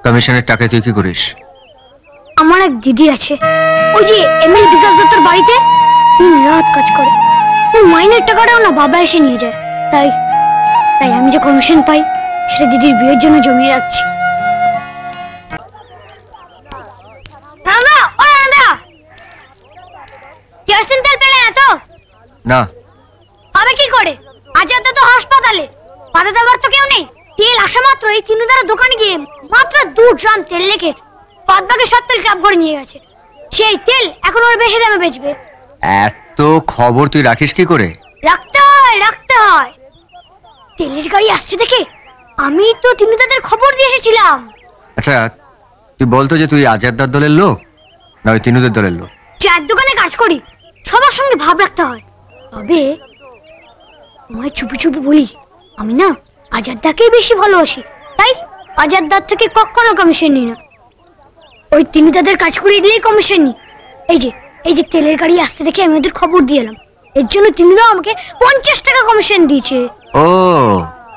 কমিশনের টাকায় তুই কি করিস? আমার এক দিদি আছে, ওই যে এমএল বিকাশ দত্তর বাড়িতে রাত কাজ করে। ওই মাইনের টাকাটাও না বাবা এসে নিয়ে যায়। তাই তাই আমি যে কমিশন পাই সেটা দিদির বিয়ের জন্য জমিয়ে রাখছি। কেরোসিন তেল পেলে না তো? না। হবে কি করে? আজ তো হাসপাতালে পাতা দেওয়ার তো কেউ নেই। তেল আসা মাত্র এই তিনুদার দোকানে গিয়ে মাত্র 2 ড্রাম তেল লেখে বাদবাকি সব তেল ক্যাব করে নিয়ে গেছে। সেই তেল এখন ওর বেশি দামে বেচবে। এত খবর তুই রাখিস কি করে? রাখতে হয়। তেলের গাড়ি আসছে দেখে আমি তো তিনুদাদের খবর দিয়ে এসেছিলাম। আচ্ছা তুই বলতো যে তুই আজাদদার দলের লোক না ওই তিনুদের দলের লোক? চার দোকানে কাজ করি, সবার সঙ্গে ভাব রাখতে হয়। তবে তোমায় চুপি চুপি বলি, আমি না আজাদদাকেই বেশি ভালোবাসি। তাই আজাদদার থেকে কখনো কমিশন নিই না। ওই তিনুদাদের কাজ করিয়ে দিলেই কমিশন নিই। এই যে তেলের গাড়ি আসতে দেখে আমি ওদের খবর দিয়ে এলাম। এর জন্য তিনুদা আমাকে 50 টাকা কমিশন দিয়েছে। ও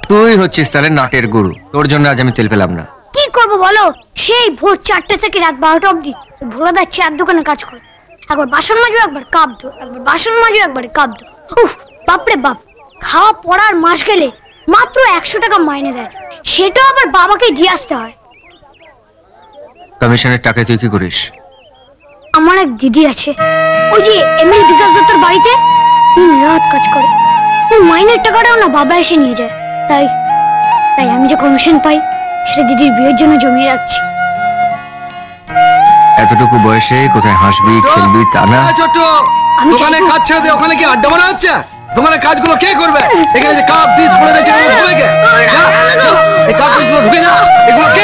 তুই হচ্ছিস তাহলে নাটের গুরু। তোর জন্য আজ আমি তেল পেলাম না। কি করবো বলো? সেই ভোর 4টে থেকে রাত 12টা অবধি ভোলাদার চার দোকানে কাজ করে। একবার বাসন মাজো, একবার কাপ ধো, একবার বাসন মাজো, একবারে কাপ ধো। উফ বাপরে বাপ। খাওয়া পড়ার মাস গেলে মাত্র 100 টাকা মাইনে দেয়, সেটাও আবার বাবাকে দিয়ে আসতে হয়। কমিশনের টাকায় তুই কি করিস? আমার এক দিদি আছে, ওই যে এমএল বিকাশ দত্তর বাড়িতে রাত কাজ করে। ওই মাইনের টাকাটাও না বাবা এসে নিয়ে যায়। তাই আমি যে কমিশন পাই সেটা দিদির বিয়ের জন্য জমিয়ে রাখছি। এতটুকু বয়সে কোথায় হাসবি খেলবি তা না। দোকানে কাজ ছেড়ে দে, ওখানে কি আড্ডা মারা হচ্ছে? দোকানের কাজগুলো কে করবে? এখানে যে কাপ ডিশ পড়ে রয়েছে এগুলো ধুবে কে? এই কাপ ডিশগুলো ঢুকে যা, এগুলো কে